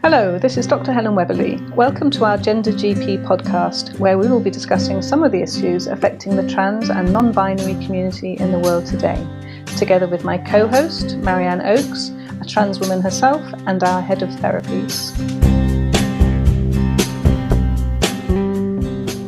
Hello, this is Dr Helen Weberly. Welcome to our GenderGP podcast, where we will be discussing some of the issues affecting the trans and non-binary community in the world today, together with my co-host, Marianne Oakes, a trans woman herself and our head of therapies.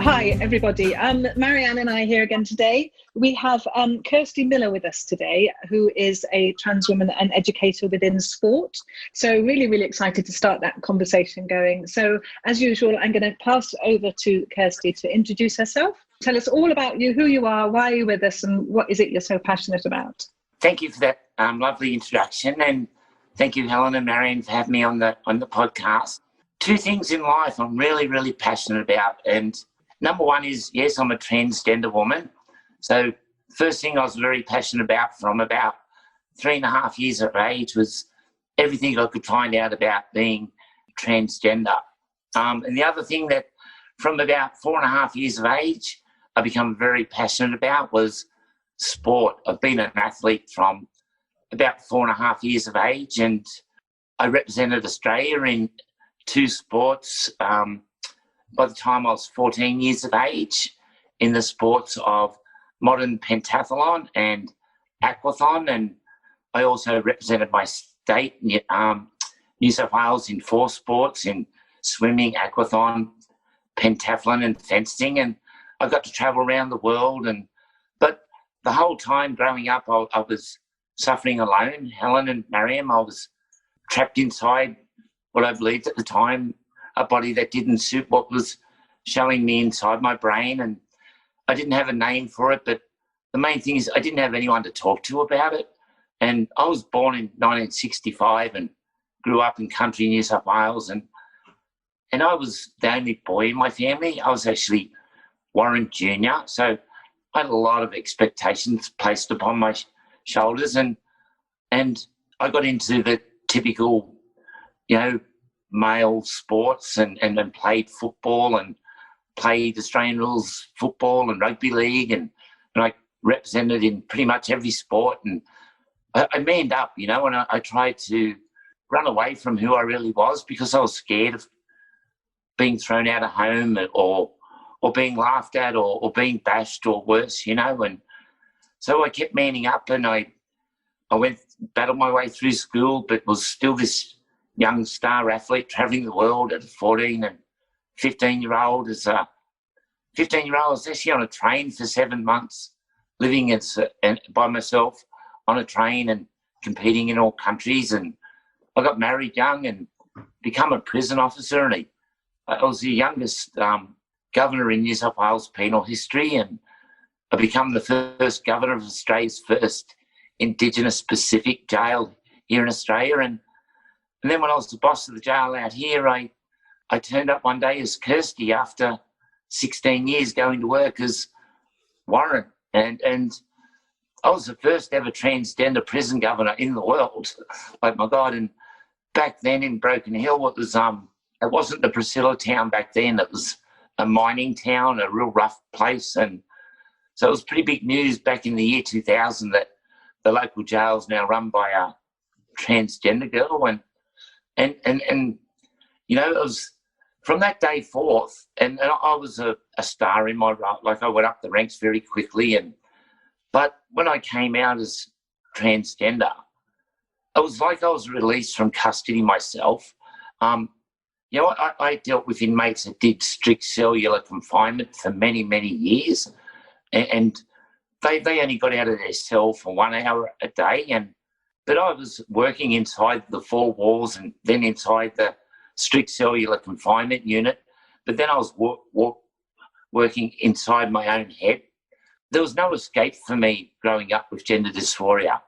Hi, everybody. Marianne and I here again today. We have Kirsti Miller with us today, who is a trans woman and educator within sport. So really excited to start that conversation going. So as usual, I'm going to pass over to Kirsti to introduce herself. Tell us all about you, who you are, why are you with us, and what is it you're so passionate about? Thank you for that lovely introduction, and thank you, Helen and Marianne, for having me on the podcast. Two things in life I'm really passionate about, and number one is, yes, I'm a transgender woman. So first thing I was very passionate about from about 3.5 years of age was everything I could find out about being transgender. And the other thing that from about 4.5 years of age I become very passionate about was sport. I've been an athlete from about 4.5 years of age, and I represented Australia in 2 sports by the time I was 14 years of age, in the sports of modern pentathlon and aquathon, and I also represented my state, New South Wales, in 4 sports, in swimming, aquathon, pentathlon and fencing, and I got to travel around the world. But the whole time growing up, I was suffering alone. Helen and Marianne, I was trapped inside what I believed at the time a body that didn't suit what was showing me inside my brain, and I didn't have a name for it, but the main thing is I didn't have anyone to talk to about it. And I was born in 1965 and grew up in country New South Wales, and I was the only boy in my family. I was actually Warren Jr., so I had a lot of expectations placed upon my shoulders, and I got into the typical, male sports and played football and played Australian rules football and rugby league, and I represented in pretty much every sport, and I manned up, and I tried to run away from who I really was because I was scared of being thrown out of home or being laughed at or being bashed or worse, and so I kept manning up, and I battled my way through school, but was still this young star athlete travelling the world at 14 and 15-year-old. As a 15-year-old, I was actually on a train for 7 months, living by myself on a train and competing in all countries. And I got married young and become a prison officer. And I was the youngest governor in New South Wales penal history, and I become the first governor of Australia's first Indigenous Pacific jail here in Australia. And then when I was the boss of the jail out here, I turned up one day as Kirsti after 16 years going to work as Warren. And I was the first ever transgender prison governor in the world. Like, my God. And back then in Broken Hill, it wasn't a Priscilla town back then. It was a mining town, a real rough place. And so it was pretty big news back in the year 2000 that the local jail is now run by a transgender girl. And it was from that day forth, and I was a star in my role. Like, I went up the ranks very quickly, but when I came out as transgender, it was like I was released from custody myself. I dealt with inmates that did strict cellular confinement for many years, and they only got out of their cell for 1 hour a day, but I was working inside the 4 walls and then inside the strict cellular confinement unit. But then I was working inside my own head. There was no escape for me growing up with gender dysphoria.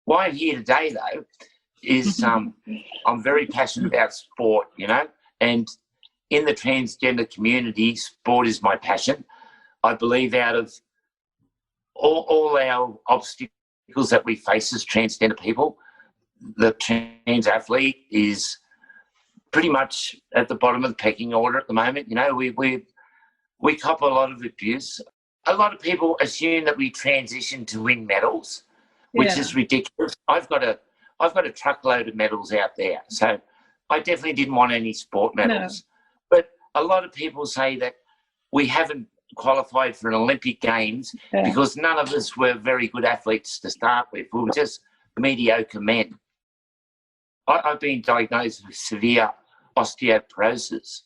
Why I'm here today, though, is I'm very passionate about sport, and in the transgender community, sport is my passion. I believe out of all our obstacles that we face as transgender people, the trans athlete is pretty much at the bottom of the pecking order at the moment. We cop a lot of abuse. A lot of people assume that we transition to win medals, which is ridiculous. I've got a truckload of medals out there. So I definitely didn't want any sport medals. No. But a lot of people say that we haven't qualified for an Olympic Games because none of us were very good athletes to start with. We were just mediocre men. I've been diagnosed with severe osteoporosis,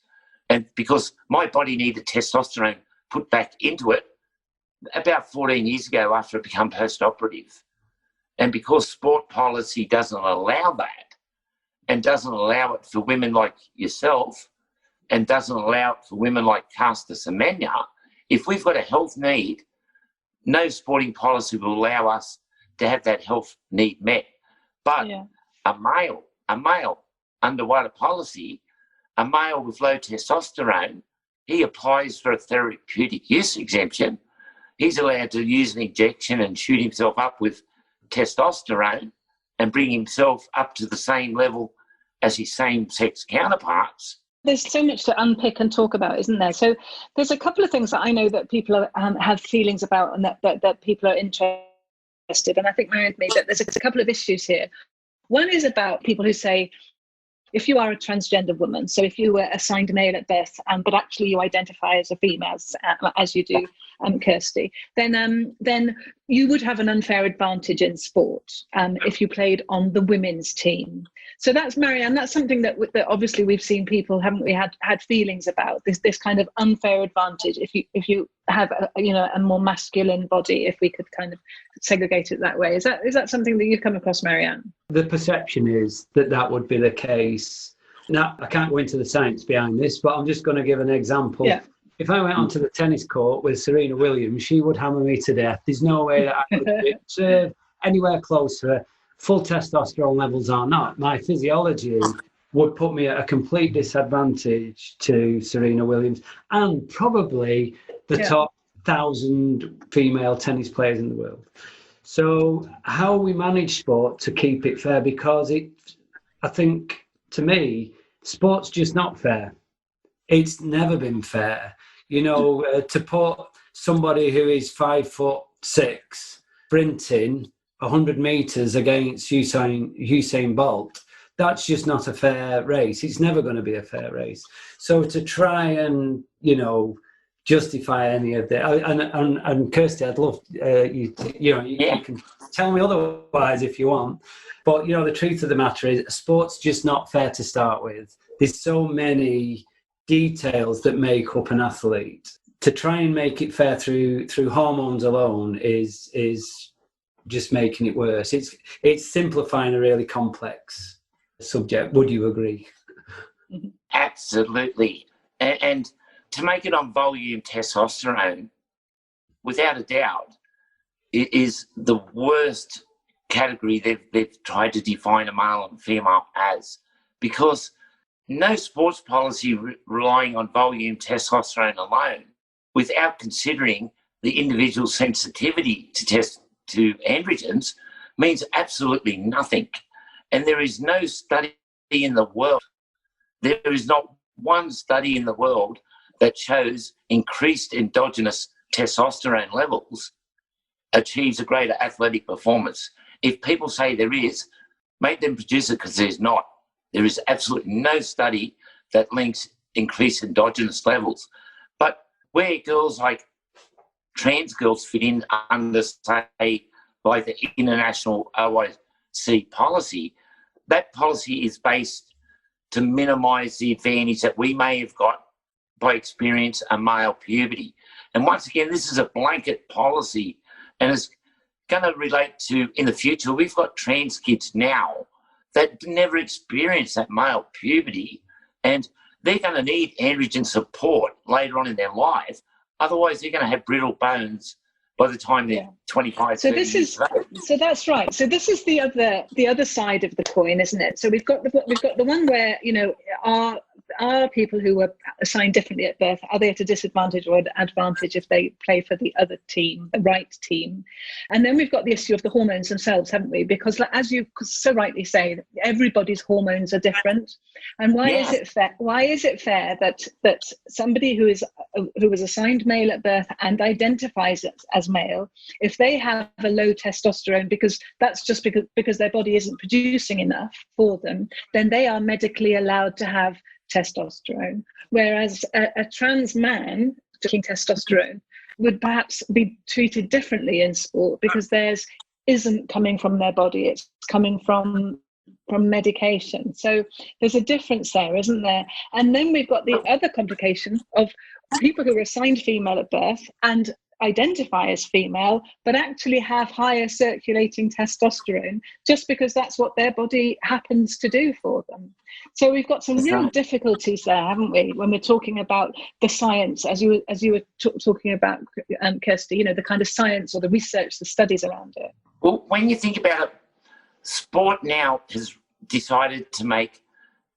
and because my body needed testosterone put back into it about 14 years ago after it became post-operative. And because sport policy doesn't allow that, and doesn't allow it for women like yourself, and doesn't allow it for women like Kirsti Miller, if we've got a health need, no sporting policy will allow us to have that health need met. But a male under what a policy, a male with low testosterone, he applies for a therapeutic use exemption. He's allowed to use an injection and shoot himself up with testosterone and bring himself up to the same level as his same-sex counterparts. There's so much to unpick and talk about, isn't there? So there's a couple of things that I know that people have feelings about and that people are interested. And I think, Marianne, that there's a couple of issues here. One is about people who say, if you are a transgender woman, so if you were assigned male at birth, but actually you identify as a female, as you do, Kirsti, then you would have an unfair advantage in sport if you played on the women's team. So that's, Marianne, that's something that obviously we've seen people, haven't we, had feelings about, this kind of unfair advantage if you have a more masculine body, if we could kind of segregate it that way. Is that something that you've come across, Marianne? The perception is that would be the case. Now, I can't go into the science behind this, but I'm just going to give an example. Yeah. If I went onto the tennis court with Serena Williams, she would hammer me to death. There's no way that I could serve anywhere close to her, full testosterone levels or not. My physiology would put me at a complete disadvantage to Serena Williams and probably the top 1,000 female tennis players in the world. So how we manage sport to keep it fair, because I think, to me, sport's just not fair. It's never been fair. To put somebody who is 5'6" sprinting 100 meters against Usain Bolt, that's just not a fair race. It's never going to be a fair race. So to try and, justify any of that, and Kirsti, I'd love you can tell me otherwise if you want. But, the truth of the matter is sport's just not fair to start with. There's so many details that make up an athlete. To try and make it fair through hormones alone is just making it worse. It's simplifying a really complex subject. Would you agree? Absolutely. And to make it on volume testosterone, without a doubt, it is the worst category they've tried to define a male and female as, because no sports policy relying on volume testosterone alone, without considering the individual sensitivity to androgens, means absolutely nothing. And there is no study in the world, there is not one study in the world that shows increased endogenous testosterone levels achieves a greater athletic performance. If people say there is, make them produce it, because there's not. There is absolutely no study that links increased endogenous levels. But where girls like trans girls fit in under, say, like the international OIC policy, that policy is based to minimise the advantage that we may have got by experience a male puberty. And once again, this is a blanket policy, and it's going to relate to, in the future, we've got trans kids now that never experience that male puberty, and they're going to need androgen support later on in their life. Otherwise, they're going to have brittle bones by the time they're 25, so this is so that's right. So this is the other side of the coin, isn't it? So we've got the one where, our are people who were assigned differently at birth, are they at a disadvantage or an advantage if they play for the other team, the right team? And then we've got the issue of the hormones themselves, haven't we? Because as you so rightly say, everybody's hormones are different. And why is it fair? Why is it fair that somebody who was assigned male at birth and identifies as male, if they have a low testosterone, because that's just because their body isn't producing enough for them, then they are medically allowed to have testosterone, whereas a trans man taking testosterone would perhaps be treated differently in sport because theirs isn't coming from their body, it's coming from medication. So there's a difference there, isn't there? And then we've got the other complication of people who are assigned female at birth and identify as female but actually have higher circulating testosterone just because that's what their body happens to do for them. So we've got some real difficulties there, haven't we, when we're talking about the science, as you were talking about, Kirsti, you know, the kind of science or the research, the studies around it. Well, when you think about it, sport now has decided to make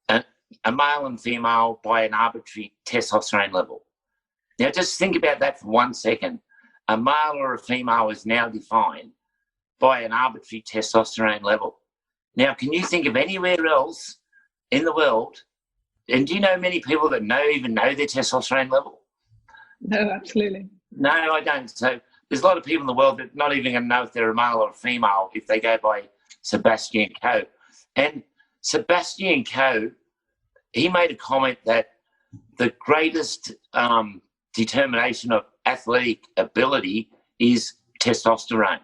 a male and female by an arbitrary testosterone level. Now, just think about that for 1 second. A male or a female is now defined by an arbitrary testosterone level. Now, can you think of anywhere else in the world, and do you know many people that even know their testosterone level? No, absolutely. No, I don't. So there's a lot of people in the world that not even going to know if they're a male or a female if they go by Sebastian Coe. And Sebastian Coe, he made a comment that the greatest determination of athletic ability is testosterone,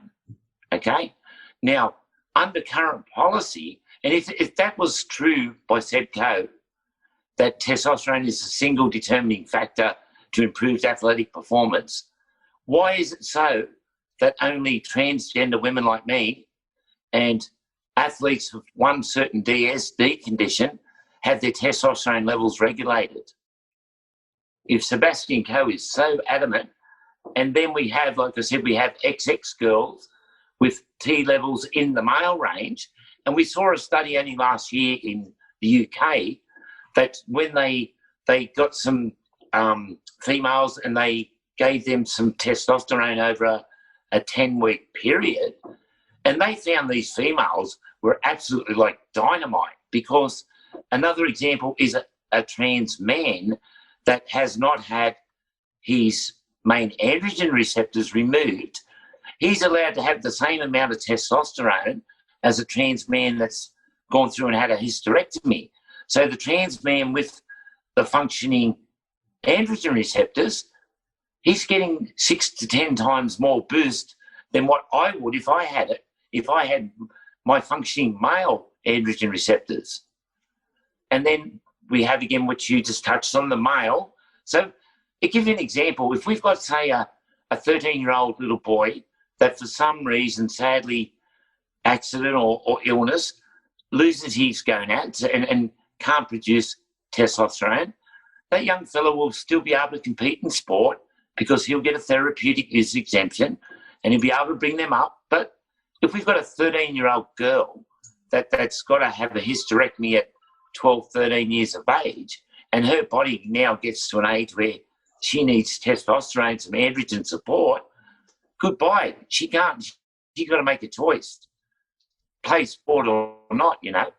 okay? Now, under current policy, and if that was true by Seb Coe, that testosterone is a single determining factor to improved athletic performance, why is it so that only transgender women like me and athletes with one certain DSD condition have their testosterone levels regulated? If Sebastian Coe is so adamant, and then we have, like I said, we have XX girls with T levels in the male range, and we saw a study only last year in the UK that when they got some females and they gave them some testosterone over a 10-week period, and they found these females were absolutely like dynamite, because another example is a trans man that has not had his main androgen receptors removed. He's allowed to have the same amount of testosterone as a trans man that's gone through and had a hysterectomy. So the trans man with the functioning androgen receptors, he's getting 6 to 10 times more boost than what I would if I had it, if I had my functioning male androgen receptors. And then we have again what you just touched on, the male. So to give you an example, if we've got, say, a 13-year-old little boy that for some reason, sadly, accident or illness, loses his gonads and can't produce testosterone, that young fellow will still be able to compete in sport because he'll get a therapeutic use exemption and he'll be able to bring them up. But if we've got a 13-year-old girl that's got to have a hysterectomy at 12, 13 years of age, and her body now gets to an age where she needs testosterone, some androgen support, goodbye. She's got to make a choice, play sport or not, you know.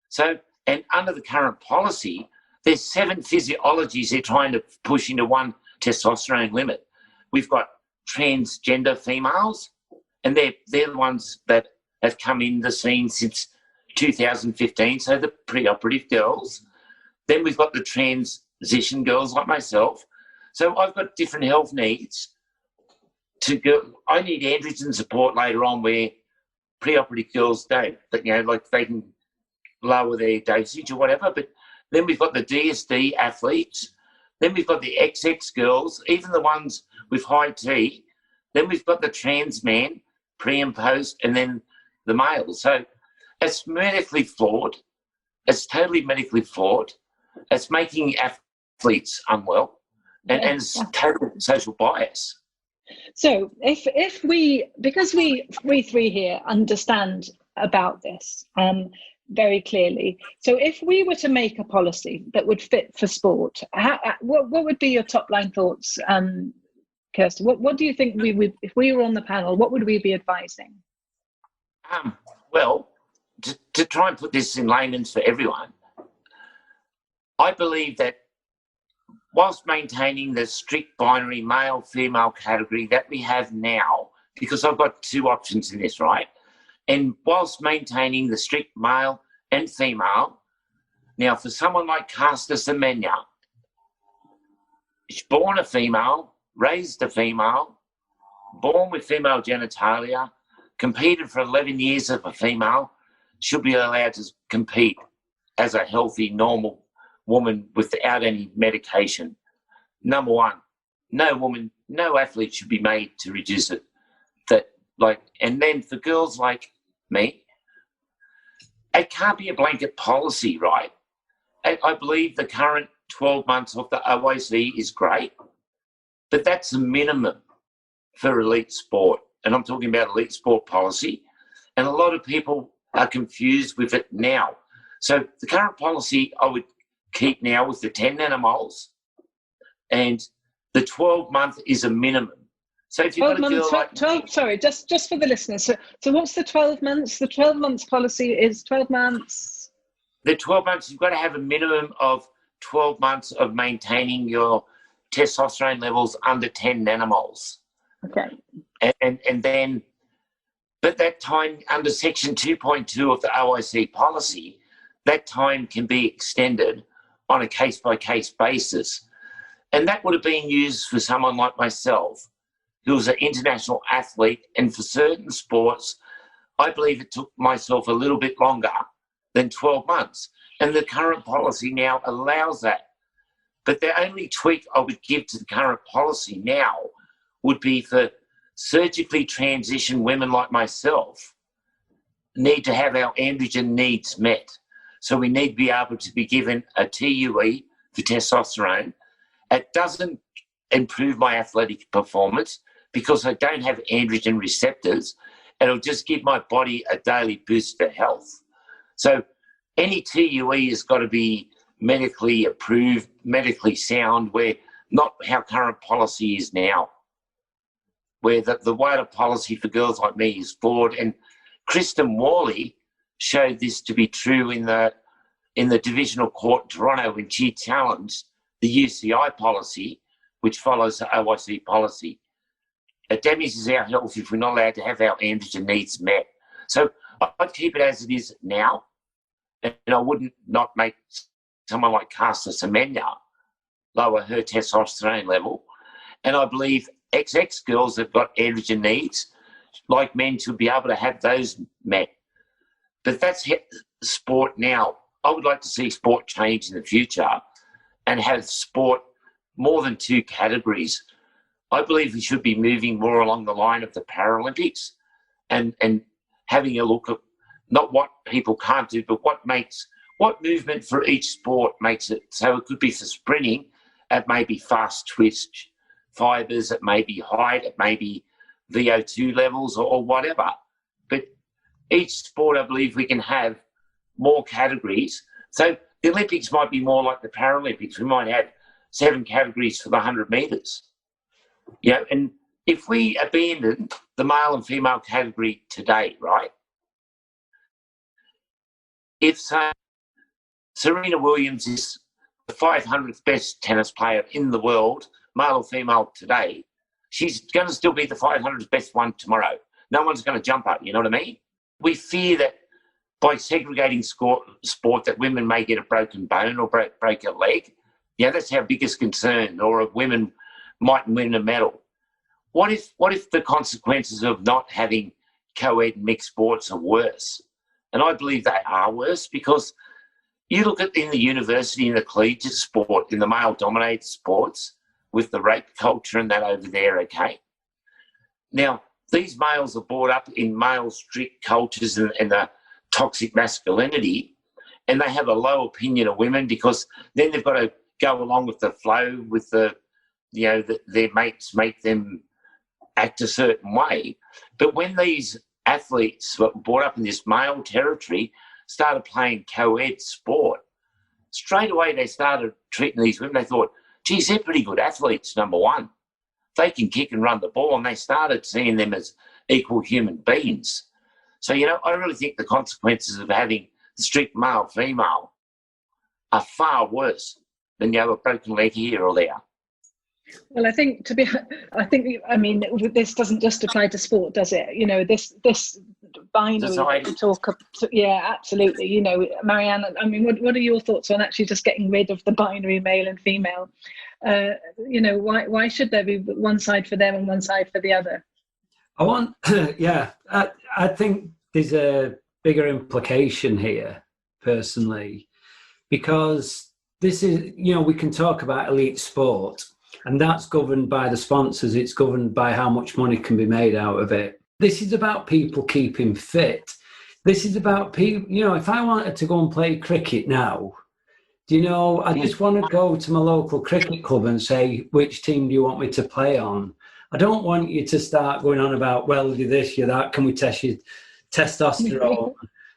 So, and under the current policy, there's 7 physiologies they're trying to push into one testosterone limit. We've got transgender females, and they're the ones that have come in the scene since 2015, so the preoperative girls. Then we've got the transition girls like myself. So I've got different health needs to go. I need androgen support later on where preoperative girls don't, but, you know, like they can lower their dosage or whatever. But then we've got the DSD athletes. Then we've got the XX girls, even the ones with high T. Then we've got the trans man, pre and post, and then the males. So it's medically flawed. It's totally medically flawed. It's making athletes unwell, and it's total social bias. So if we, because we three here understand about this, very clearly. So if we were to make a policy that would fit for sport, what would be your top line thoughts, Kirsti? What do you think we would, if we were on the panel, what would we be advising? Well, to try and put this in layman's for everyone, I believe that whilst maintaining the strict binary male-female category that we have now, because I've got two options in this, right? And whilst maintaining the strict male and female, now for someone like Kirsti Miller, she's born a female, raised a female, born with female genitalia, competed for 11 years as a female, should be allowed to compete as a healthy, normal woman without any medication. Number one, no athlete should be made to reduce it. And then for girls like me, it can't be a blanket policy, right? I believe the current 12 months of the OIC is great, but that's a minimum for elite sport. And I'm talking about elite sport policy. And a lot of people are confused with it now. So the current policy I would keep now with the 10 nanomoles, and the 12-month is a minimum. So if you've got a girl like... 12, sorry, just for the listeners. So what's the 12 months? The 12 months policy is 12 months. The 12 months, you've got to have a minimum of 12 months of maintaining your testosterone levels under 10 nanomoles. Okay. And then, but that time under section 2.2 of the OIC policy, that time can be extended on a case-by-case basis. And that would have been used for someone like myself, who was an international athlete, and for certain sports, I believe it took myself a little bit longer than 12 months. And the current policy now allows that. But the only tweak I would give to the current policy now would be for surgically transitioned women like myself need to have our androgen needs met. So we need to be able to be given a TUE for testosterone. It doesn't improve my athletic performance because I don't have androgen receptors. It'll just give my body a daily boost to health. So any TUE has got to be medically approved, medically sound, where not how current policy is now, where the wider policy for girls like me is flawed. And Kristen Worley showed this to be true in the Divisional Court in Toronto when she challenged the UCI policy, which follows the OIC policy. It damages our health if we're not allowed to have our androgen needs met. So I'd keep it as it is now, and I wouldn't not make someone like Kirsti Miller lower her testosterone level. And I believe XX girls that have got androgen needs, like men, should be able to have those met. But that's sport now. I would like to see sport change in the future and have sport more than two categories. I believe we should be moving more along the line of the Paralympics and having a look at not what people can't do, but what movement for each sport makes it. So it could be for sprinting, it may be fast twitch fibres, it may be height, it may be VO2 levels or whatever. But each sport, I believe we can have more categories. So the Olympics might be more like the Paralympics. We might have 7 categories for the 100 metres. And if we abandon the male and female category today, right? If Serena Williams is the 500th best tennis player in the world, male or female today, she's going to still be the 500th best one tomorrow. No one's going to jump her, you know what I mean? We fear that by segregating sport that women may get a broken bone or break a leg. That's our biggest concern, or women might win a medal. What if the consequences of not having co-ed and mixed sports are worse? And I believe they are worse, because you look at in the university, in the collegiate sport, in the male-dominated sports, with the rape culture and that over there, okay? Now, these males are brought up in male strict cultures and the toxic masculinity, and they have a low opinion of women because then they've got to go along with the flow with their mates make them act a certain way. But when these athletes were brought up in this male territory, started playing co-ed sport, straight away they started treating these women. They thought, geez, they're pretty good athletes, number one. They can kick and run the ball, and they started seeing them as equal human beings. So, I really think the consequences of having the strict male-female are far worse than you have a broken leg here or there. Well, I mean, this doesn't just apply to sport, does it? This binary that we talk of, yeah, absolutely. Marianne, I mean, what are your thoughts on actually just getting rid of the binary male and female? Why should there be one side for them and one side for the other? I think there's a bigger implication here, personally, because this is, we can talk about elite sport, and that's governed by the sponsors. It's governed by how much money can be made out of it. This is about people keeping fit. This is about people, if I wanted to go and play cricket now, I just want to go to my local cricket club and say, which team do you want me to play on? I don't want you to start going on about, well, you're this, you're that, can we test your testosterone?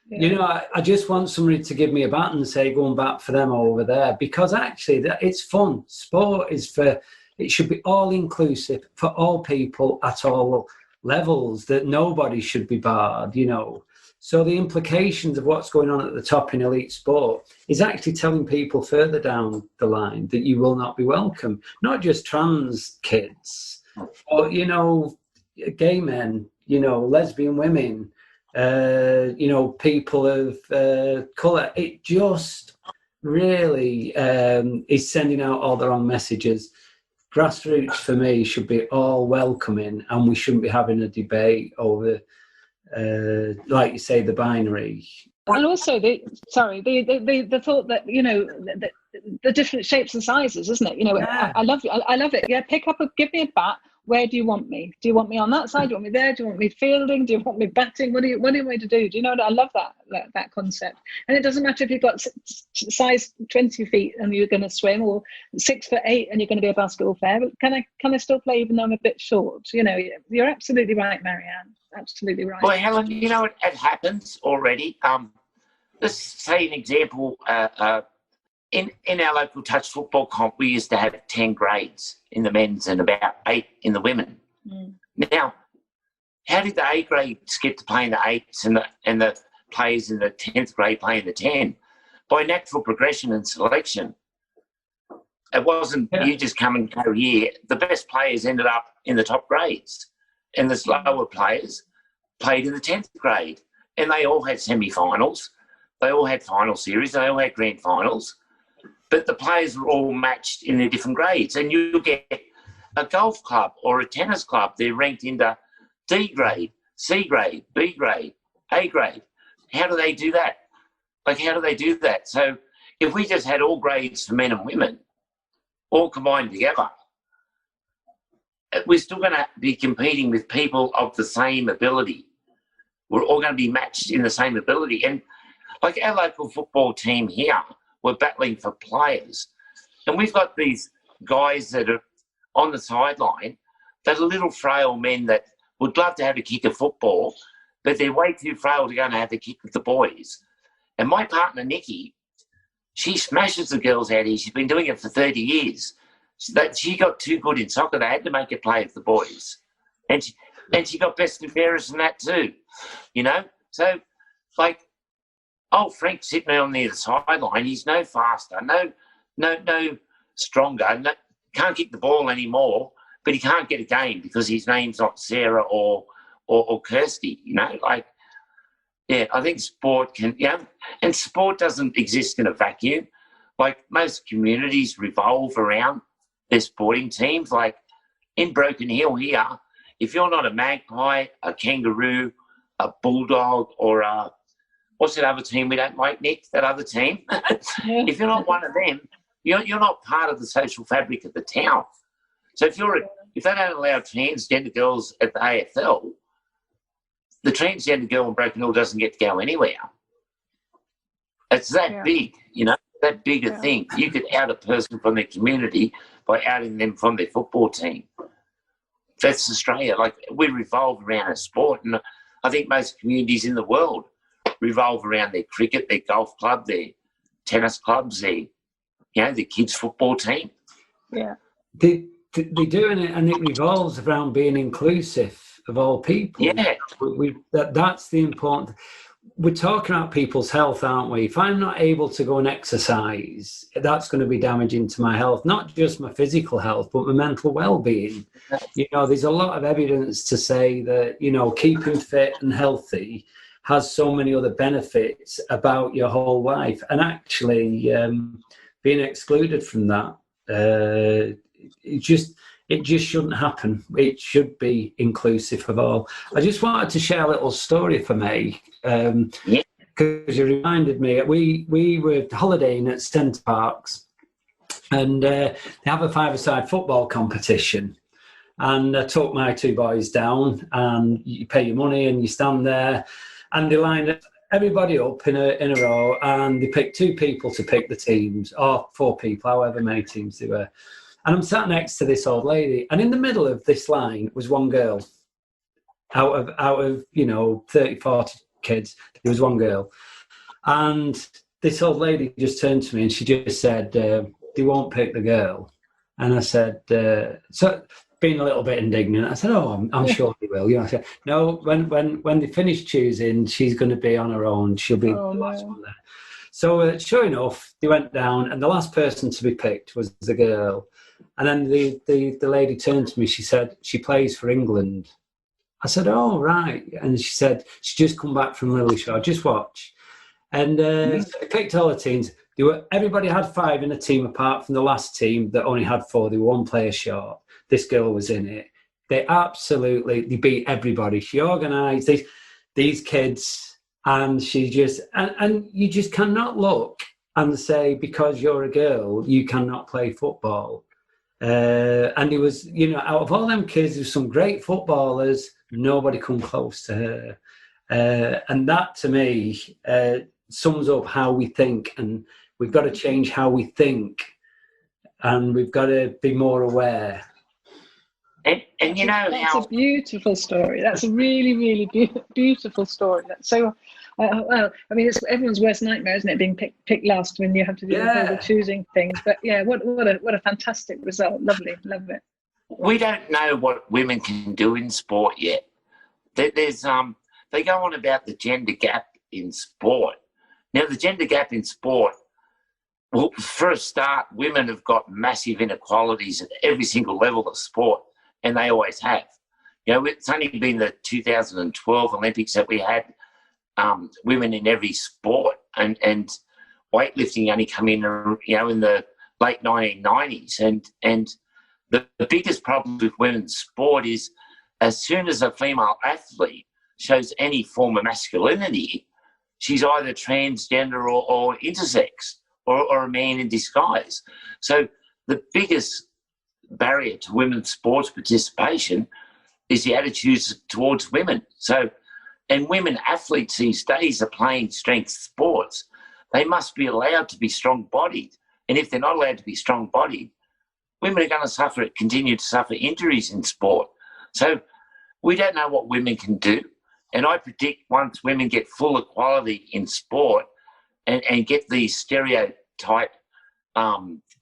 Yeah. I just want somebody to give me a bat and say, go and bat for them over there, because actually it's fun. Sport it should be all inclusive for all people at all levels, that nobody should be barred, So the implications of what's going on at the top in elite sport is actually telling people further down the line that you will not be welcome, not just trans kids, but, gay men, lesbian women, people of colour. It just really is sending out all the wrong messages. Grassroots, for me, should be all welcoming, and we shouldn't be having a debate over, like you say, the binary. And also the thought that, the different shapes and sizes, isn't it? Yeah. I love it. Yeah, give me a bat. Where do you want me? Do you want me on that side? Do you want me there? Do you want me fielding? Do you want me batting? What do you want me to do? Do you know what? I love that concept. And it doesn't matter if you've got size 20 feet and you're going to swim, or 6'8" and you're going to be a basketball player. But can I still play even though I'm a bit short? You're absolutely right, Marianne. Absolutely right. Well, Helen, it happens already. Let's say an example. In our local touch football comp, we used to have 10 grades in the men's and about 8 in the women. Mm. Now, how did the A grades get to play in the 8s and the players in the 10th grade play in the 10? By natural progression and selection. It wasn't you just come and go here. The best players ended up in the top grades, and the slower players played in the 10th grade. And they all had semi-finals. They all had final series. They all had grand finals. But the players were all matched in their different grades. And you get a golf club or a tennis club, they're ranked into D grade, C grade, B grade, A grade. How do they do that? How do they do that? So if we just had all grades for men and women, all combined together, we're still going to be competing with people of the same ability. We're all going to be matched in the same ability. And our local football team here, we're battling for players. And we've got these guys that are on the sideline that are little frail men that would love to have a kick of football, but they're way too frail to go and have a kick with the boys. And my partner, Nikki, she smashes the girls out here. She's been doing it for 30 years. She got too good in soccer. They had to make her play with the boys. And she got best and fairest in that too, So, Frank sitting on the other sideline, he's no faster, no stronger, can't kick the ball anymore, but he can't get a game because his name's not Sarah or Kirsti, I think sport can, and sport doesn't exist in a vacuum. Most communities revolve around their sporting teams. In Broken Hill here, if you're not a magpie, a kangaroo, a bulldog, or what's that other team we don't like, Nick? That other team? If you're not one of them, you're not part of the social fabric of the town. So if they don't allow transgender girls at the AFL, the transgender girl in Broken Hill doesn't get to go anywhere. It's that big, that big a thing. You could out a person from their community by outing them from their football team. That's Australia. We revolve around a sport, and I think most communities in the world revolve around their cricket, their golf club, their tennis clubs, their kids' football team. Yeah. They're doing it, and it revolves around being inclusive of all people. Yeah. That's the important. We're talking about people's health, aren't we? If I'm not able to go and exercise, that's going to be damaging to my health, not just my physical health, but my mental well-being. There's a lot of evidence to say that, keeping fit and healthy has so many other benefits about your whole life. And actually, being excluded from that, it just shouldn't happen. It should be inclusive of all. I just wanted to share a little story for me, because you reminded me. We were holidaying at Centre Parks, and they have a five-a-side football competition. And I took my two boys down, and you pay your money and you stand there, and they lined everybody up in a row, and they picked two people to pick the teams, or four people, however many teams there were. And I'm sat next to this old lady, and in the middle of this line was one girl. Out of 30, 40 kids, there was one girl. And this old lady just turned to me and she just said, they won't pick the girl. And I said, so being a little bit indignant, I said, oh, I'm sure they will. I said, no, when they finish choosing, she's going to be on her own. She'll be the last one there. So sure enough, they went down, and the last person to be picked was the girl. And then the lady turned to me. She said, she plays for England. I said, oh, right. And she said, she's just come back from Lilleshall. Just watch. And so they picked all the teams. Everybody had five in a team apart from the last team that only had four. They were one player short. This girl was in it. They beat everybody. She organised these kids, and she just, and you just cannot look and say, because you're a girl, you cannot play football. And it was, out of all them kids, there was some great footballers. Nobody come close to her. And that, to me, sums up how we think. And we've got to change how we think. And we've got to be more aware. And that's a beautiful story. That's a really, really beautiful story. That's so... it's everyone's worst nightmare, isn't it? Being picked last when you have to do the choosing things. But what a fantastic result! Lovely, love it. We don't know what women can do in sport yet. There's they go on about the gender gap in sport. Now, the gender gap in sport. Well, for a start, women have got massive inequalities at every single level of sport, and they always have. It's only been the 2012 Olympics that we had. Women in every sport, and weightlifting only come in, in the late 1990s. And the biggest problem with women's sport is, as soon as a female athlete shows any form of masculinity, she's either transgender or intersex or a man in disguise. So the biggest barrier to women's sports participation is the attitudes towards women. And women athletes these days are playing strength sports. They must be allowed to be strong-bodied. And if they're not allowed to be strong-bodied, women are going to continue to suffer injuries in sport. So we don't know what women can do. And I predict once women get full equality in sport and get these stereotype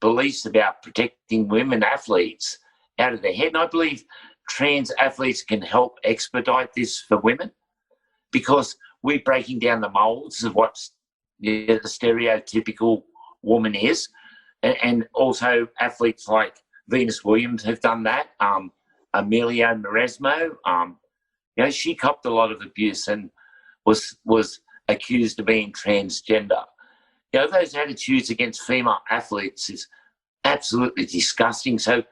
beliefs about protecting women athletes out of their head, and I believe trans athletes can help expedite this for women, because we're breaking down the moulds of what the stereotypical woman is. And also athletes like Venus Williams have done that. Emilio Maresmo, she copped a lot of abuse and was accused of being transgender. Those attitudes against female athletes is absolutely disgusting. So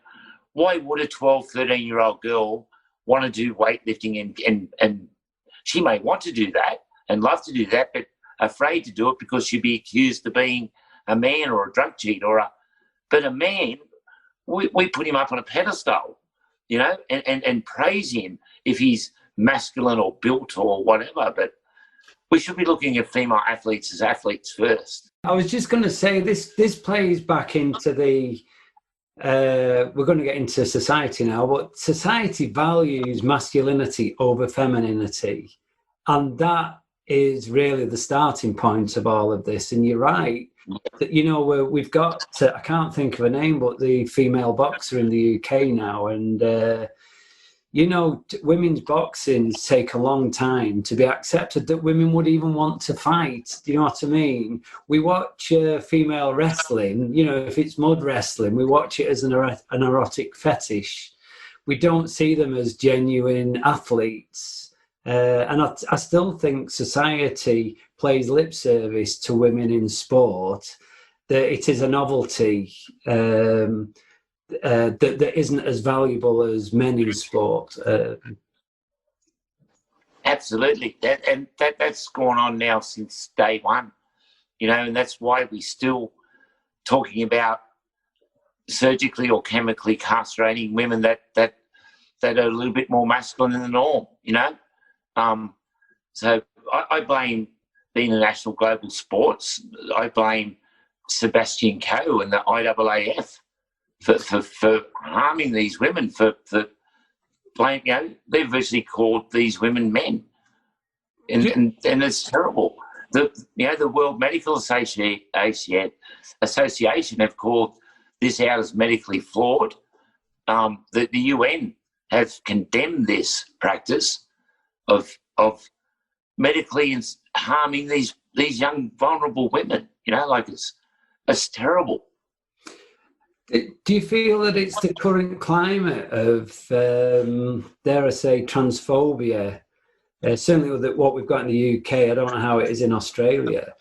why would a 12, 13-year-old girl want to do weightlifting and she may want to do that and love to do that, but afraid to do it because she'd be accused of being a man or a drug cheat but a man, we put him up on a pedestal, and praise him if he's masculine or built or whatever. But we should be looking at female athletes as athletes first. I was just going to say this plays back into the we're going to get into society now, but society values masculinity over femininity, and that is really the starting point of all of this. And you're right that, you know, we've got, I can't think of a name, but the female boxer in the UK now. And, you know, women's boxing take a long time to be accepted that women would even want to fight. Do you know what I mean? We watch female wrestling, you know, if it's mud wrestling, we watch it as an erotic fetish. We don't see them as genuine athletes. And I still think society plays lip service to women in sport, that it is a novelty that isn't as valuable as men in sport. Absolutely. That's gone on now since day one, you know, and that's why we're still talking about surgically or chemically castrating women that are a little bit more masculine than the norm, you know. So I blame the international global sports. I blame Sebastian Coe and the IAAF for harming these women, for blame, you know, they've virtually called these women men, and it's terrible. The World Medical Association have called this out as medically flawed. The UN have condemned this practice of medically harming these young vulnerable women. You know, like it's terrible. Do you feel that it's the current climate of, dare I say, transphobia? Certainly with what we've got in the UK, I don't know how it is in Australia,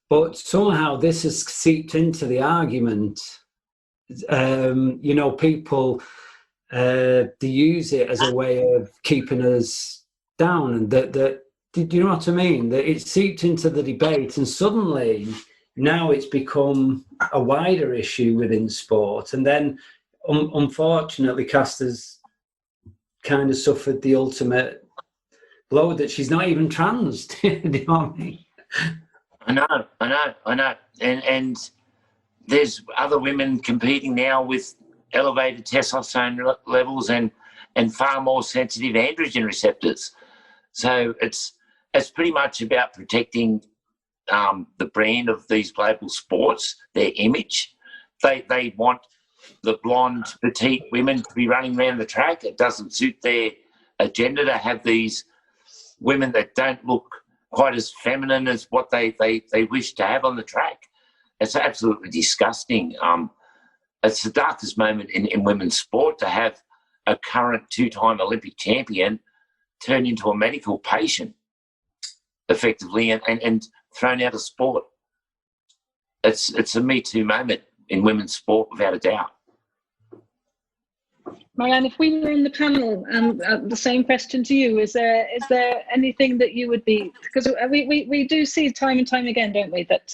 but somehow this has seeped into the argument. You know, people, they use it as a way of keeping us down, and that do you know what I mean? That it seeped into the debate, and suddenly now it's become a wider issue within sport. And then, unfortunately, Caster's kind of suffered the ultimate blow that she's not even trans. Do you know what I mean? I know. And there's other women competing now with elevated testosterone levels and far more sensitive androgen receptors. So it's pretty much about protecting the brand of these global sports, their image. They want the blonde, petite women to be running around the track. It doesn't suit their agenda to have these women that don't look quite as feminine as what they wish to have on the track. It's absolutely disgusting. It's the darkest moment in women's sport to have a current two-time Olympic champion turn into a medical patient effectively and thrown out of sport. It's a Me Too moment in women's sport, without a doubt. Marianne, if we were on the panel, the same question to you: is there anything that you would be, because we do see time and time again, don't we, that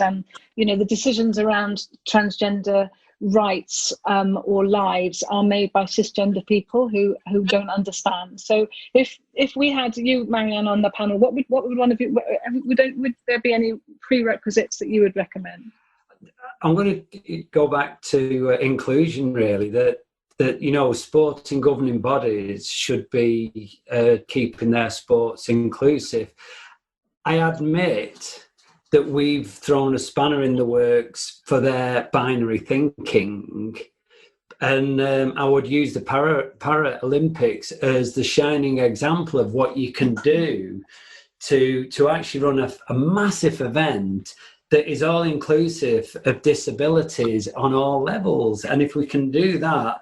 you know, the decisions around transgender rights or lives are made by cisgender people who don't understand. So if we had you, Marianne, on the panel, what would one of you, would there be any prerequisites that you would recommend? I'm going to go back to inclusion, really, that you know, sporting governing bodies should be keeping their sports inclusive. I admit that we've thrown a spanner in the works for their binary thinking, and I would use the Paralympics as the shining example of what you can do to actually run a massive event that is all inclusive of disabilities on all levels. And if we can do that,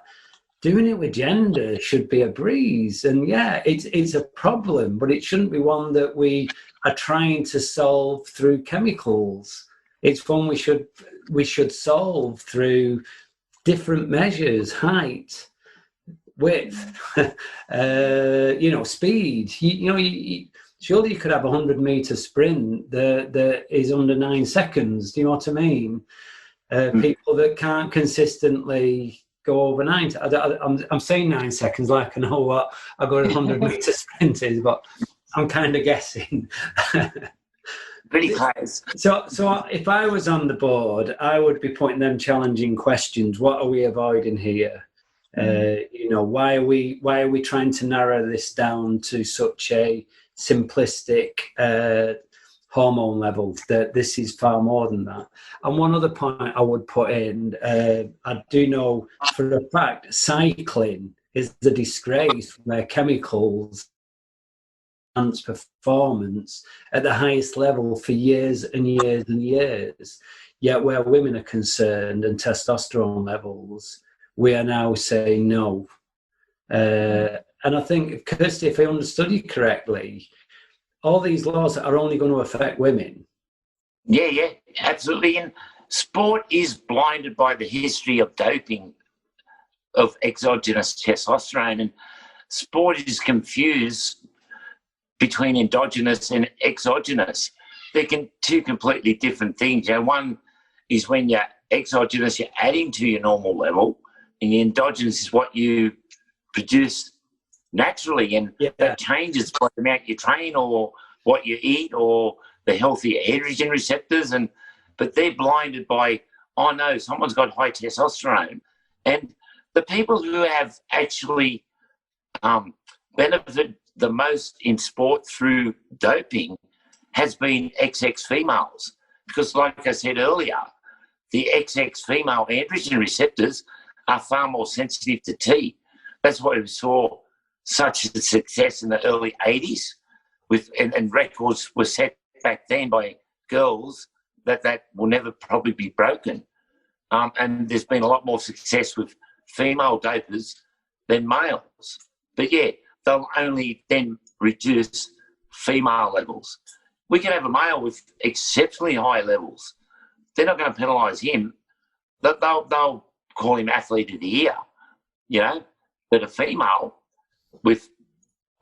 doing it with gender should be a breeze. And yeah, it's a problem, but it shouldn't be one that we are trying to solve through chemicals. It's one we should solve through different measures: height, width, you know, speed. Surely you could have a 100-meter sprint that is under 9 seconds. Do you know what I mean? People that can't consistently go over 9. I'm saying 9 seconds like I know what a good 100-meter sprint is, but I'm kind of guessing. Pretty close. So if I was on the board, I would be putting them challenging questions. What are we avoiding here? You know, why are we trying to narrow this down to such a simplistic hormone levels, that this is far more than that. And one other point I would put in, I do know for a fact cycling is a disgrace where chemicals enhance performance at the highest level for years and years and years. Yet where women are concerned and testosterone levels, we are now saying no. And I think, Kirsti, if I understood you correctly, all these laws are only going to affect women. Yeah, absolutely. And sport is blinded by the history of doping of exogenous testosterone, and sport is confused between endogenous and exogenous. They're two completely different things. You know, one is when you're exogenous, you're adding to your normal level, and the endogenous is what you produce naturally, and that changes by the amount you train or what you eat or the healthy androgen receptors. But they're blinded by, oh no, someone's got high testosterone. And the people who have actually benefited the most in sport through doping has been XX females, because like I said earlier, the XX female androgen receptors are far more sensitive to T. That's why we saw such a success in the early 80s, and records were set back then by girls that will never probably be broken. And there's been a lot more success with female dopers than males. But yeah, they'll only then reduce female levels. We can have a male with exceptionally high levels. They're not going to penalise him. They'll call him athlete of the year, you know. But a female with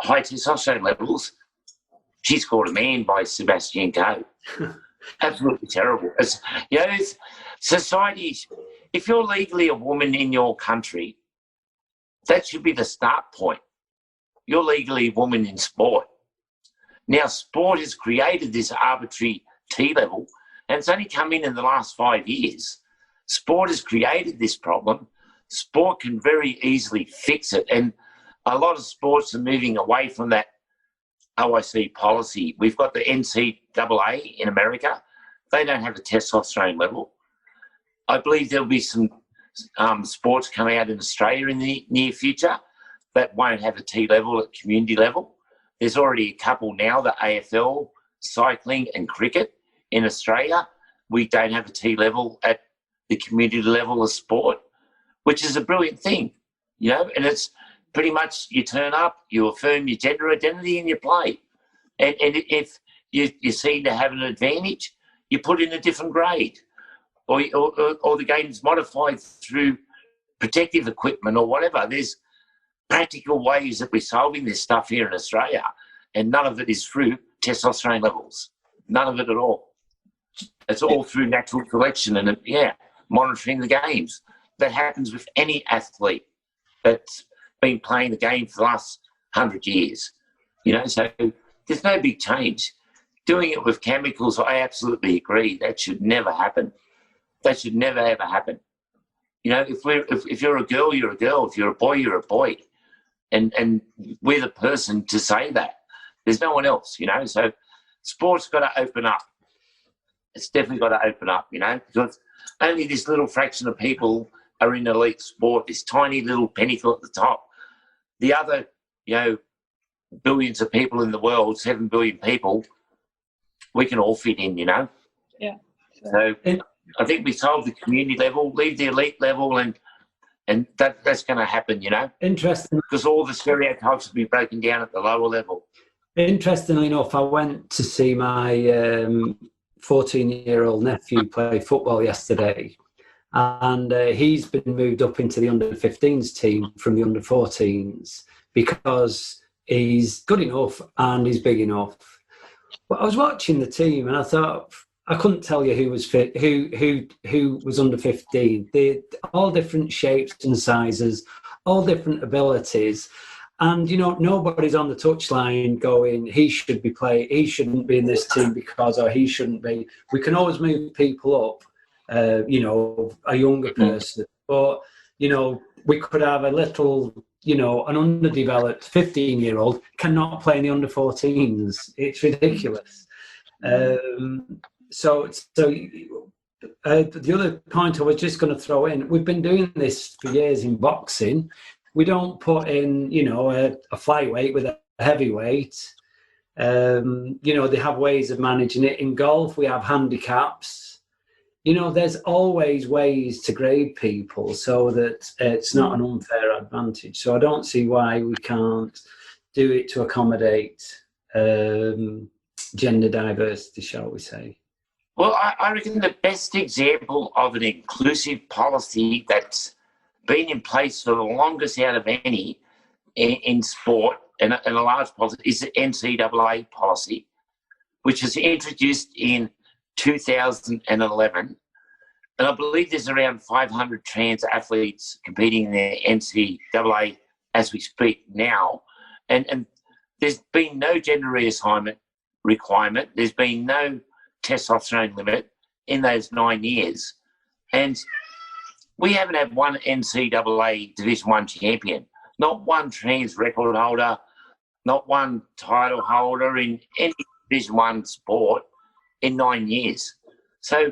high testosterone levels, she's called a man by Sebastian Coe. Absolutely terrible. You know, society, if you're legally a woman in your country, that should be the start point. You're legally a woman in sport. Now, sport has created this arbitrary T level, and it's only come in the last 5 years. Sport has created this problem. Sport can very easily fix it, and a lot of sports are moving away from that OIC policy. We've got the Ncaa in America. They don't have a testosterone level. I believe there'll be some sports coming out in Australia in the near future that won't have a T level at community level. There's already a couple now, the AFL, cycling and cricket in Australia. We don't have a T level at the community level of sport, which is a brilliant thing, you know, and it's pretty much you turn up, you affirm your gender identity and you play. And if you seem to have an advantage, you put in a different grade, or the game's modified through protective equipment or whatever. There's practical ways that we're solving this stuff here in Australia, and none of it is through testosterone levels. None of it at all. It's all through natural selection and, monitoring the games. That happens with any athlete that's been playing the game for the last 100 years. You know, so there's no big change. Doing it with chemicals, I absolutely agree. That should never happen. That should never, ever happen. You know, if you're a girl, you're a girl. If you're a boy, you're a boy. And we're the person to say that. There's no one else, you know. So sport's got to open up. It's definitely got to open up, you know, because only this little fraction of people are in elite sport, this tiny little pinnacle at the top. The other, you know, billions of people in the world, 7 billion people, we can all fit in, you know. Yeah. So I think we solve the community level, leave the elite level, and that's going to happen, you know. Interesting. Because all the stereotypes will be broken down at the lower level. Interestingly enough, I went to see my 14-year-old nephew play football yesterday, and he's been moved up into the under-15s team from the under-14s because he's good enough and he's big enough. But I was watching the team and I thought, I couldn't tell you who was fit, who was under 15. They're all different shapes and sizes, all different abilities. And, you know, nobody's on the touchline going, he shouldn't be in this team because, or he shouldn't be. We can always move people up, you know, a younger person. But, you know, we could have a little, you know, an underdeveloped 15-year-old cannot play in the under-14s. It's ridiculous. So the other point I was just going to throw in, we've been doing this for years in boxing. We don't put in, you know, a flyweight with a heavyweight. You know, they have ways of managing it. In golf, we have handicaps. You know, there's always ways to grade people so that it's not an unfair advantage. So I don't see why we can't do it to accommodate gender diversity, shall we say. Well, I reckon the best example of an inclusive policy that's been in place for the longest out of any in sport and a large policy is the Ncaa policy, which was introduced in 2011. And I believe there's around 500 trans athletes competing in the Ncaa as we speak now. And there's been no gender reassignment requirement. There's been no testosterone limit in those 9 years. And we haven't had one Ncaa Division 1 champion, not one trans record holder, not one title holder in any Division 1 sport in 9 years. So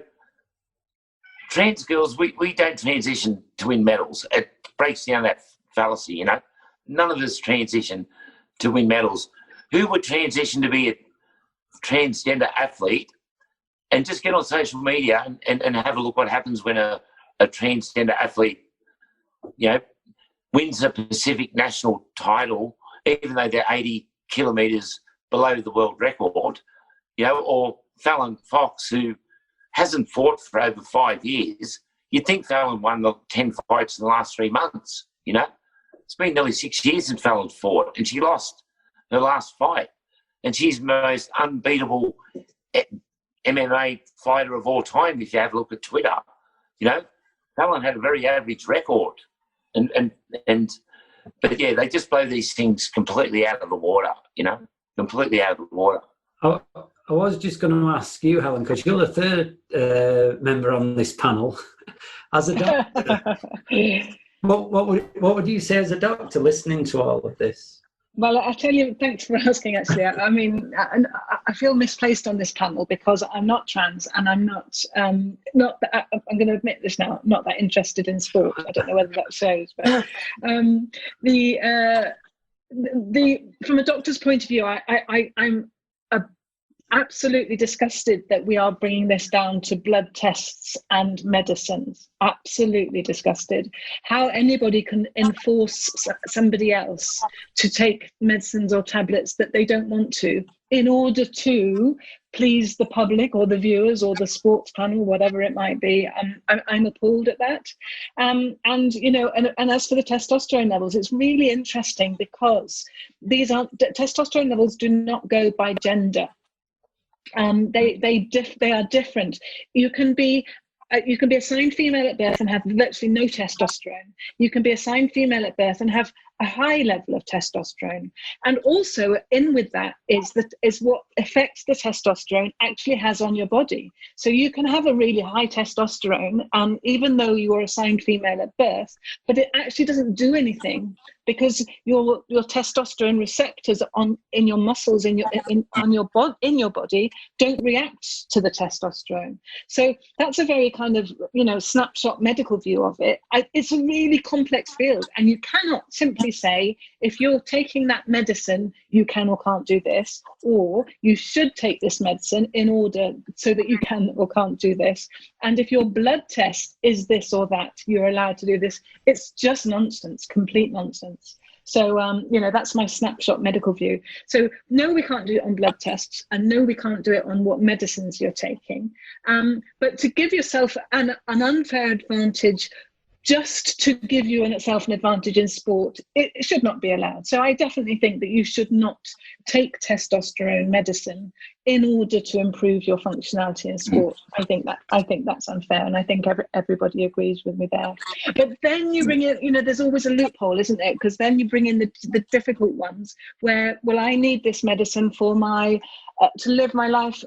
trans girls, we don't transition to win medals. It breaks down that fallacy, you know. None of us transition to win medals. Who would transition to be a transgender athlete and just get on social media and have a look what happens when a transgender athlete, you know, wins a Pacific national title, even though they're 80 kilometres below the world record, you know, or Fallon Fox, who hasn't fought for over 5 years. You'd think Fallon won the 10 fights in the last 3 months, you know. It's been nearly 6 years since Fallon fought, and she lost her last fight. And she's the most unbeatable MMA fighter of all time, if you have a look at Twitter. You know, Fallon had a very average record. But yeah, they just blow these things completely out of the water, you know, completely out of the water. I was just going to ask you, Helen, because you're the third member on this panel. As a doctor, what would you say as a doctor listening to all of this? Well, I'll tell you, thanks for asking, actually. I mean, I feel misplaced on this panel because I'm not trans and I'm not I'm going to admit this now, not that interested in sport. I don't know whether that shows, but from a doctor's point of view, I'm absolutely disgusted that we are bringing this down to blood tests and medicines. Absolutely disgusted. How anybody can enforce somebody else to take medicines or tablets that they don't want to in order to please the public or the viewers or the sports panel, whatever it might be. I'm appalled at that. And you know, and as for the testosterone levels, it's really interesting because these testosterone levels do not go by gender. They are different. You can be assigned female at birth and have virtually no testosterone. You can be assigned female at birth and have a high level of testosterone. And also in with that is what effects the testosterone actually has on your body. So you can have a really high testosterone, even though you are assigned female at birth, but it actually doesn't do anything because your testosterone receptors in your muscles in your body don't react to the testosterone. So that's a very kind of, you know, snapshot medical view of it. It's a really complex field, and you cannot simply say if you're taking that medicine you can or can't do this, or you should take this medicine in order so that you can or can't do this, and if your blood test is this or that you're allowed to do this. It's just nonsense, complete nonsense. So you know, that's my snapshot medical view. So no, we can't do it on blood tests, and no, we can't do it on what medicines you're taking, but to give yourself an unfair advantage just to give you in itself an advantage in sport, it should not be allowed. So I definitely think that you should not take testosterone medicine in order to improve your functionality in sport. I think that's unfair, and I think everybody agrees with me there. But then you bring in, you know, there's always a loophole, isn't there? Because then you bring in the difficult ones where, well, I need this medicine for my to live my life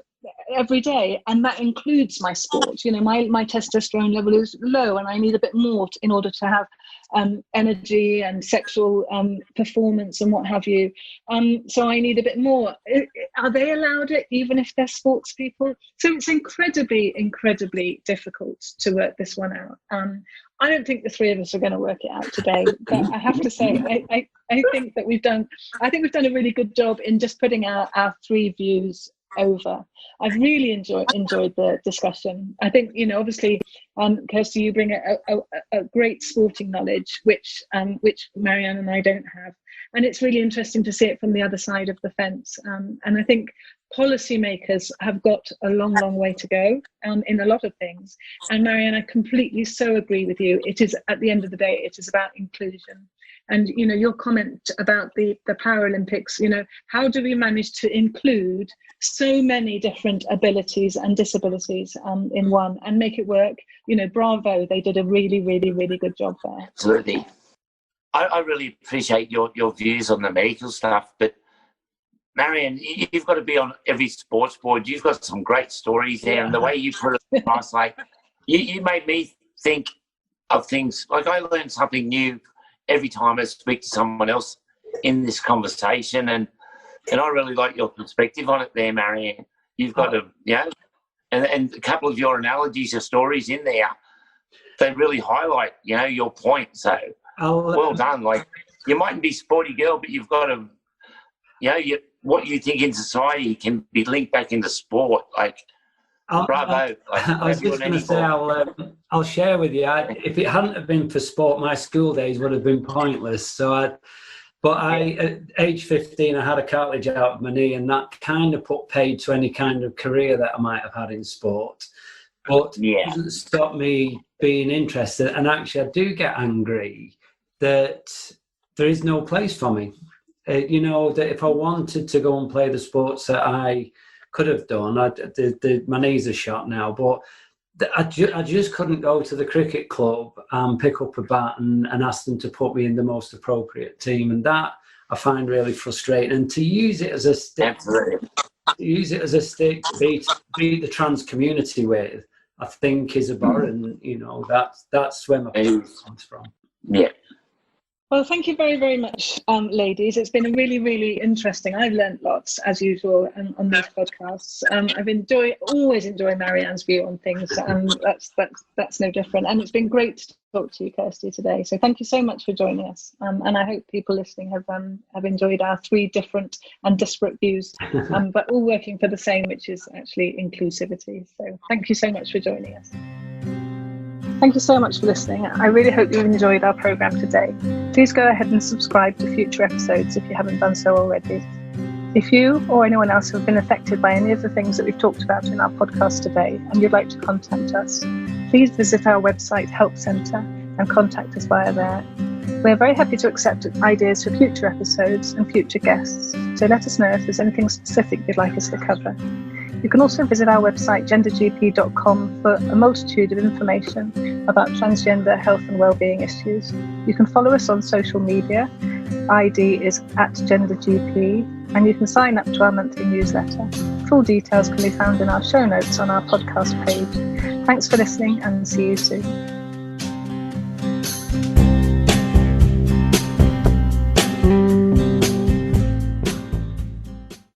every day, and that includes my sport. You know, my testosterone level is low, and I need a bit more in order to have energy and sexual performance and what have you. So I need a bit more. Are they allowed it, even if they're sports people? So it's incredibly difficult to work this one out. I don't think the three of us are going to work it out today, but I have to say, I think that we've done a really good job in just putting our three views over. I've really enjoyed the discussion. I think, you know, obviously, Kirsti, you bring a great sporting knowledge, which Marianne and I don't have, and it's really interesting to see it from the other side of the fence. And I think policymakers have got a long way to go in a lot of things. And Marianne, I completely so agree with you. It is, at the end of the day, it is about inclusion. And, you know, your comment about the Paralympics, you know, how do we manage to include so many different abilities and disabilities in one and make it work? You know, bravo, they did a really good job there. Absolutely. I really appreciate your views on the medical stuff, but Marianne, you've got to be on every sports board. You've got some great stories there, and the way you put it, I was like, you made me think of things. Like, I learned something new every time I speak to someone else in this conversation, and I really like your perspective on it there, Marianne. You've got to, you know, and a couple of your analogies or stories in there, they really highlight, you know, your point. So well done. Like, you mightn't be a sporty girl, but you've got to, you know, what you think in society can be linked back into sport. Like, bravo. I was just going to say, I'll share with you. If it hadn't have been for sport, my school days would have been pointless. So at age 15, I had a cartilage out of my knee, and that kind of put paid to any kind of career that I might have had in sport. But it doesn't stop me being interested. And actually, I do get angry that there is no place for me. You know, that if I wanted to go and play the sports that I could have done, my knees are shot now, but I just couldn't go to the cricket club and pick up a bat and ask them to put me in the most appropriate team. And that I find really frustrating. And to use it as a stick, to beat the trans community with, I think is abhorrent. You know, that's where my pain comes from. Yeah. Well, thank you very much, ladies. It's been really interesting. I've learned lots, as usual, on these podcasts. I've always enjoyed Marianne's view on things. That's no different. And it's been great to talk to you, Kirsti, today. So thank you so much for joining us. And I hope people listening have enjoyed our three different and disparate views, but all working for the same, which is actually inclusivity. So thank you so much for joining us. Thank you so much for listening. I really hope you've enjoyed our programme today. Please go ahead and subscribe to future episodes if you haven't done so already. If you or anyone else have been affected by any of the things that we've talked about in our podcast today and you'd like to contact us, please visit our website Help Centre and contact us via there. We're very happy to accept ideas for future episodes and future guests, so let us know if there's anything specific you'd like us to cover. You can also visit our website gendergp.com for a multitude of information about transgender health and wellbeing issues. You can follow us on social media. ID is @gendergp, and you can sign up to our monthly newsletter. Full details can be found in our show notes on our podcast page. Thanks for listening, and see you soon.